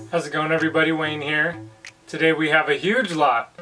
How's it going, everybody? Wayne here. Today we have a huge lot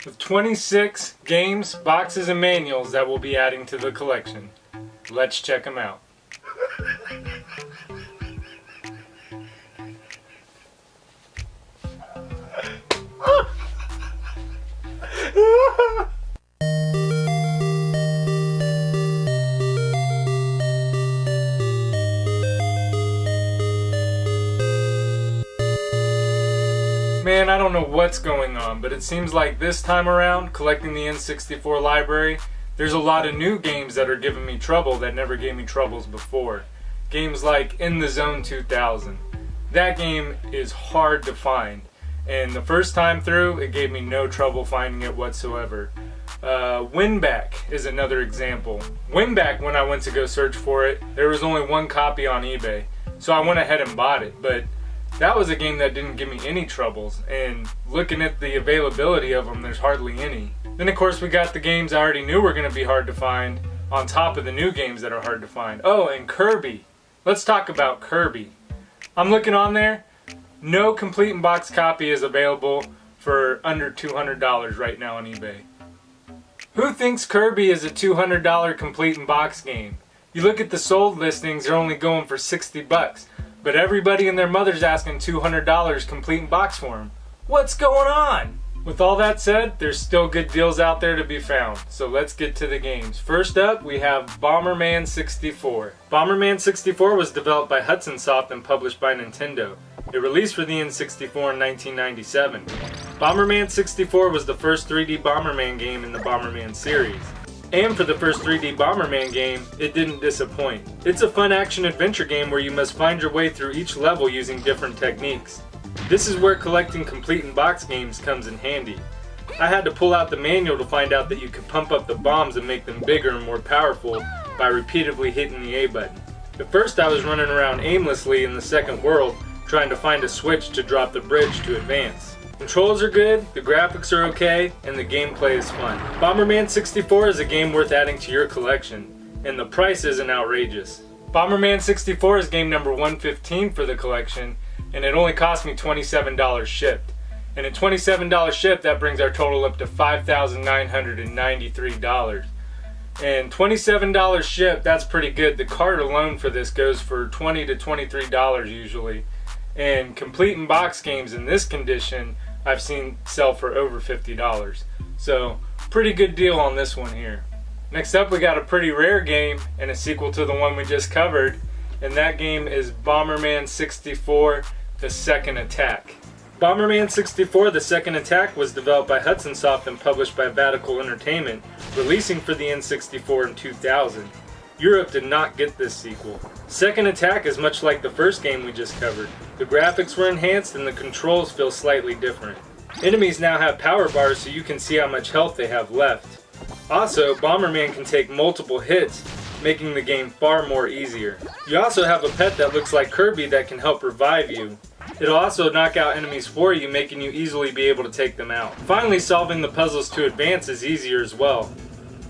with 26 games, boxes, and manuals that we'll be adding to the collection. Let's check them out. Man, I don't know what's going on, but it seems like this time around, collecting the N64 library, there's a lot of new games that are giving me trouble that never gave me troubles before. Games like In the Zone 2000. That game is hard to find, and the first time through, it gave me no trouble finding it whatsoever. Winback is another example. Winback, when I went to go search for it, there was only one copy on eBay, so I went ahead and bought it, but that was a game that didn't give me any troubles, and looking at the availability of them, there's hardly any. Then of course we got the games I already knew were going to be hard to find, on top of the new games that are hard to find. Oh, and Kirby. Let's talk about Kirby. I'm looking on there, no complete in box copy is available for under $200 right now on eBay. Who thinks Kirby is a $200 complete in box game? You look at the sold listings, they're only going for 60 bucks. But everybody and their mother's asking $200 complete in box for them. What's going on? With all that said, there's still good deals out there to be found. So let's get to the games. First up, we have Bomberman 64. Bomberman 64 was developed by Hudson Soft and published by Nintendo. It released for the N64 in 1997. Bomberman 64 was the first 3D Bomberman game in the Bomberman series. And for the first 3D Bomberman game, it didn't disappoint. It's a fun action-adventure game where you must find your way through each level using different techniques. This is where collecting complete in box games comes in handy. I had to pull out the manual to find out that you could pump up the bombs and make them bigger and more powerful by repeatedly hitting the A button. At first I was running around aimlessly in the second world trying to find a switch to drop the bridge to advance. Controls are good, the graphics are okay, and the gameplay is fun. Bomberman 64 is a game worth adding to your collection, and the price isn't outrageous. Bomberman 64 is game number 115 for the collection, and it only cost me $27 shipped. And at $27 shipped, that brings our total up to $5,993. And $27 shipped, that's pretty good. The card alone for this goes for $20 to $23 usually. And complete in box games in this condition I've seen sell for over $50. So pretty good deal on this one here. Next up we got a pretty rare game and a sequel to the one we just covered, and that game is Bomberman 64 The Second Attack. Bomberman 64 The Second Attack was developed by Hudson Soft and published by Vatical Entertainment, releasing for the N64 in 2000. Europe did not get this sequel. Second Attack is much like the first game we just covered. The graphics were enhanced and the controls feel slightly different. Enemies now have power bars so you can see how much health they have left. Also, Bomberman can take multiple hits, making the game far more easier. You also have a pet that looks like Kirby that can help revive you. It'll also knock out enemies for you, making you easily be able to take them out. Finally, solving the puzzles to advance is easier as well.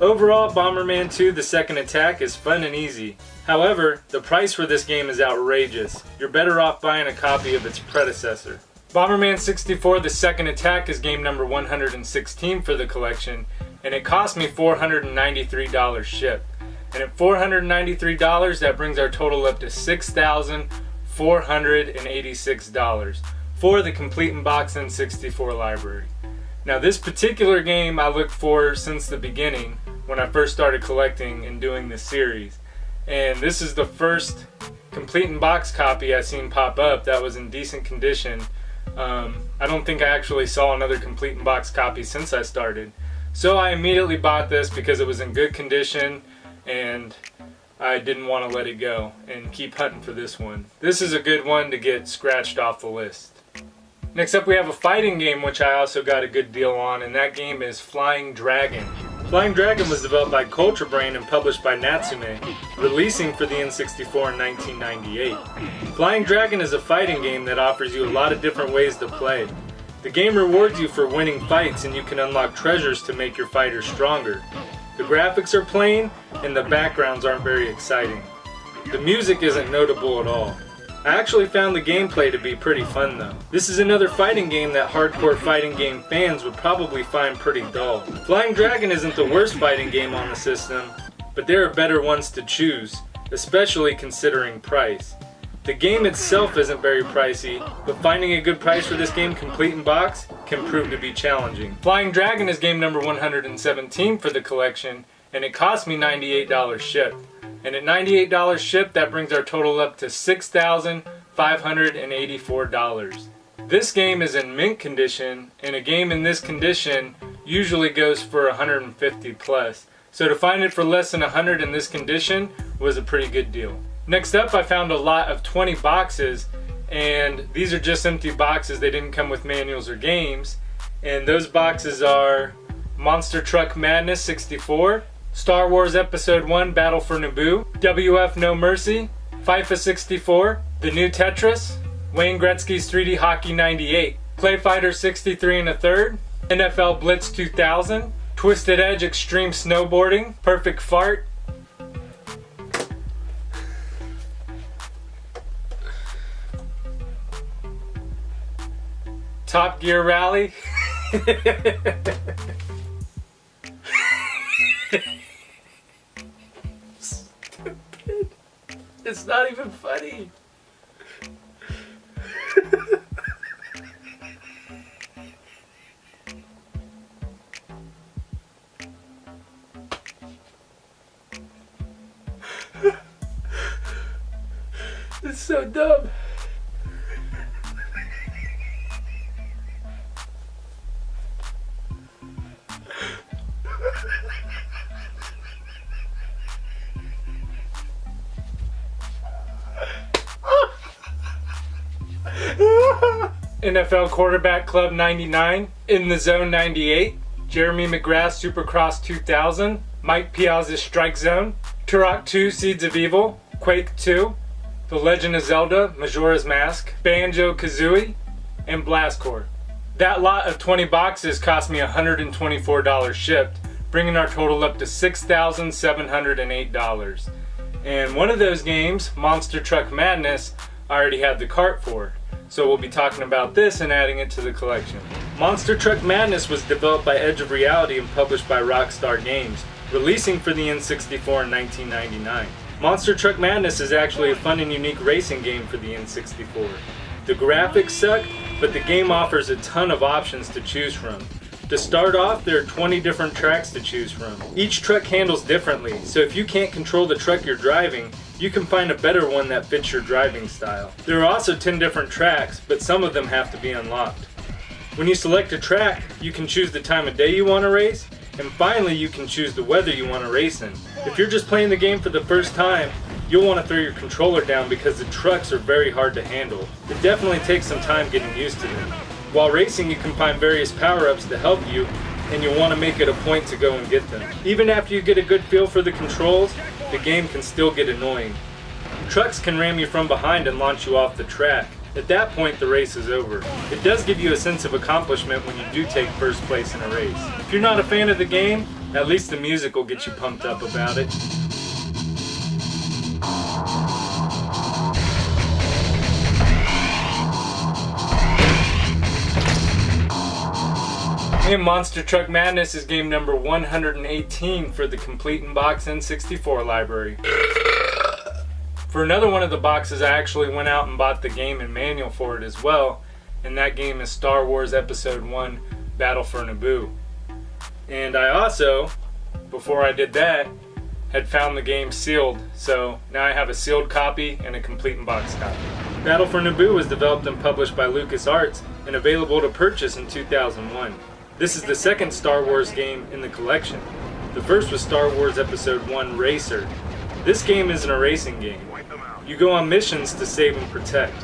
Overall, Bomberman 2 The Second Attack is fun and easy. However, the price for this game is outrageous. You're better off buying a copy of its predecessor. Bomberman 64 The Second Attack is game number 116 for the collection, and it cost me $493 shipped. And at $493, that brings our total up to $6,486 for the complete in box N64 library. Now this particular game I looked for since the beginning when I first started collecting and doing this series. And this is the first complete in box copy I've seen pop up that was in decent condition. I don't think I actually saw another complete in box copy since I started. So I immediately bought this because it was in good condition and I didn't want to let it go and keep hunting for this one. This is a good one to get scratched off the list. Next up we have a fighting game which I also got a good deal on, and that game is Flying Dragon. Flying Dragon was developed by Culture Brain and published by Natsume, releasing for the N64 in 1998. Flying Dragon is a fighting game that offers you a lot of different ways to play. The game rewards you for winning fights and you can unlock treasures to make your fighters stronger. The graphics are plain and the backgrounds aren't very exciting. The music isn't notable at all. I actually found the gameplay to be pretty fun though. This is another fighting game that hardcore fighting game fans would probably find pretty dull. Flying Dragon isn't the worst fighting game on the system, but there are better ones to choose, especially considering price. The game itself isn't very pricey, but finding a good price for this game complete in box can prove to be challenging. Flying Dragon is game number 117 for the collection, and it cost me $98 shipped. And at $98 shipped, that brings our total up to $6,584. This game is in mint condition, and a game in this condition usually goes for $150 plus. So to find it for less than $100 in this condition was a pretty good deal. Next up, I found a lot of 20 boxes, and these are just empty boxes. They didn't come with manuals or games. And those boxes are Monster Truck Madness 64, Star Wars Episode 1 Battle for Naboo, WF No Mercy, FIFA 64, The New Tetris, Wayne Gretzky's 3D Hockey 98, Clay Fighter 63 1/3, NFL Blitz 2000, Twisted Edge Extreme Snowboarding, Perfect Fart, Top Gear Rally, Stupid. It's not even funny. It's so dumb. NFL Quarterback Club 99, In the Zone 98, Jeremy McGrath's Supercross 2000, Mike Piazza's Strike Zone, Turok 2 Seeds of Evil, Quake 2, The Legend of Zelda Majora's Mask, Banjo-Kazooie, and Blast Corps. That lot of 20 boxes cost me $124 shipped, bringing our total up to $6,708. And one of those games, Monster Truck Madness, I already had the cart for. So we'll be talking about this and adding it to the collection. Monster Truck Madness was developed by Edge of Reality and published by Rockstar Games, releasing for the N64 in 1999. Monster Truck Madness is actually a fun and unique racing game for the N64. The graphics suck, but the game offers a ton of options to choose from. To start off, there are 20 different tracks to choose from. Each truck handles differently, so if you can't control the truck you're driving, you can find a better one that fits your driving style. There are also 10 different tracks, but some of them have to be unlocked. When you select a track, you can choose the time of day you want to race, and finally you can choose the weather you want to race in. If you're just playing the game for the first time, you'll want to throw your controller down because the trucks are very hard to handle. It definitely takes some time getting used to them. While racing, you can find various power-ups to help you, and you'll want to make it a point to go and get them. Even after you get a good feel for the controls, the game can still get annoying. Trucks can ram you from behind and launch you off the track. At that point, the race is over. It does give you a sense of accomplishment when you do take first place in a race. If you're not a fan of the game, at least the music will get you pumped up about it. And Monster Truck Madness is game number 118 for the Complete in Box N64 library. For another one of the boxes, I actually went out and bought the game and manual for it as well, and that game is Star Wars Episode 1 Battle for Naboo. And I also, before I did that, had found the game sealed, so now I have a sealed copy and a Complete in Box copy. Battle for Naboo was developed and published by LucasArts and available to purchase in 2001. This is the second Star Wars game in the collection. The first was Star Wars Episode 1 Racer. This game isn't a racing game. You go on missions to save and protect.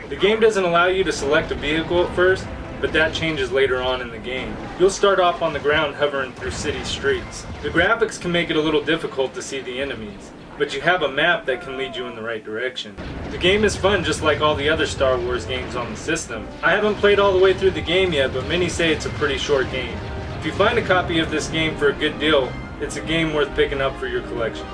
The game doesn't allow you to select a vehicle at first, but that changes later on in the game. You'll start off on the ground hovering through city streets. The graphics can make it a little difficult to see the enemies, but you have a map that can lead you in the right direction. The game is fun just like all the other Star Wars games on the system. I haven't played all the way through the game yet, but many say it's a pretty short game. If you find a copy of this game for a good deal, it's a game worth picking up for your collection.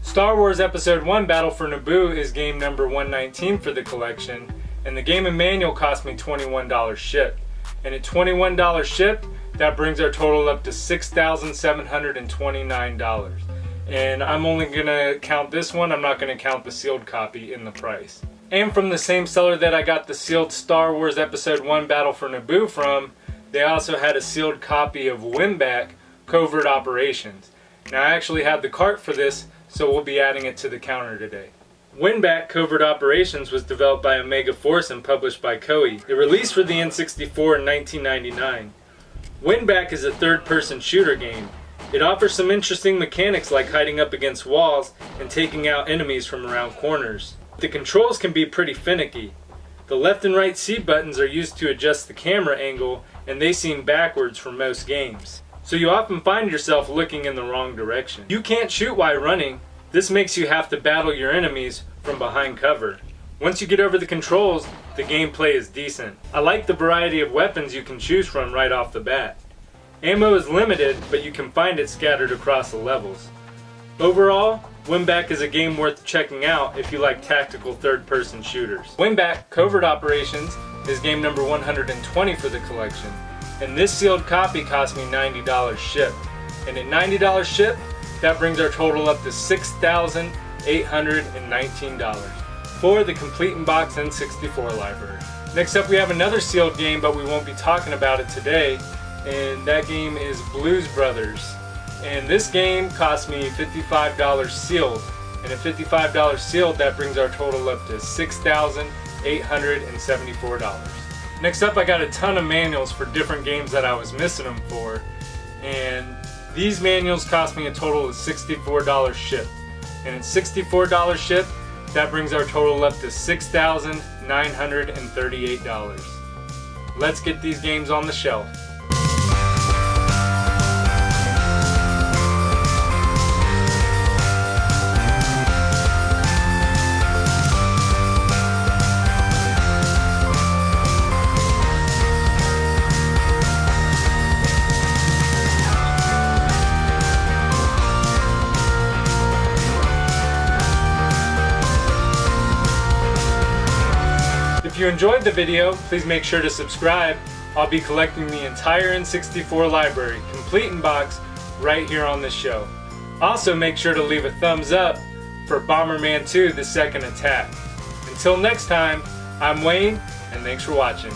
Star Wars Episode 1 Battle for Naboo is game number 119 for the collection, and the game and manual cost me $21 shipped. And at $21 shipped, that brings our total up to $6,729. And I'm only going to count this one, I'm not going to count the sealed copy in the price. And from the same seller that I got the sealed Star Wars Episode 1 Battle for Naboo from, they also had a sealed copy of Winback Covert Operations. Now I actually have the cart for this, so we'll be adding it to the counter today. Winback Covert Operations was developed by Omega Force and published by Koei. It released for the N64 in 1999. Winback is a third-person shooter game. It offers some interesting mechanics like hiding up against walls and taking out enemies from around corners. The controls can be pretty finicky. The left and right C buttons are used to adjust the camera angle, and they seem backwards for most games. So you often find yourself looking in the wrong direction. You can't shoot while running. This makes you have to battle your enemies from behind cover. Once you get over the controls, the gameplay is decent. I like the variety of weapons you can choose from right off the bat. Ammo is limited, but you can find it scattered across the levels. Overall, Winback is a game worth checking out if you like tactical third-person shooters. Winback Covert Operations is game number 120 for the collection, and this sealed copy cost me $90 shipped. And at $90 shipped, that brings our total up to $6,819 for the complete in-box N64 library. Next up we have another sealed game, but we won't be talking about it today, and that game is Blues Brothers. And this game cost me $55 sealed, and at $55 sealed, that brings our total up to $6,874. Next up, I got a ton of manuals for different games that I was missing them for, and these manuals cost me a total of $64 shipped. And at $64 shipped, that brings our total up to $6,938. Let's get these games on the shelf. If you enjoyed the video, please make sure to subscribe. I'll be collecting the entire N64 library, complete in box, right here on this show. Also make sure to leave a thumbs up for Bomberman 2: The Second Attack. Until next time, I'm Wayne, and thanks for watching.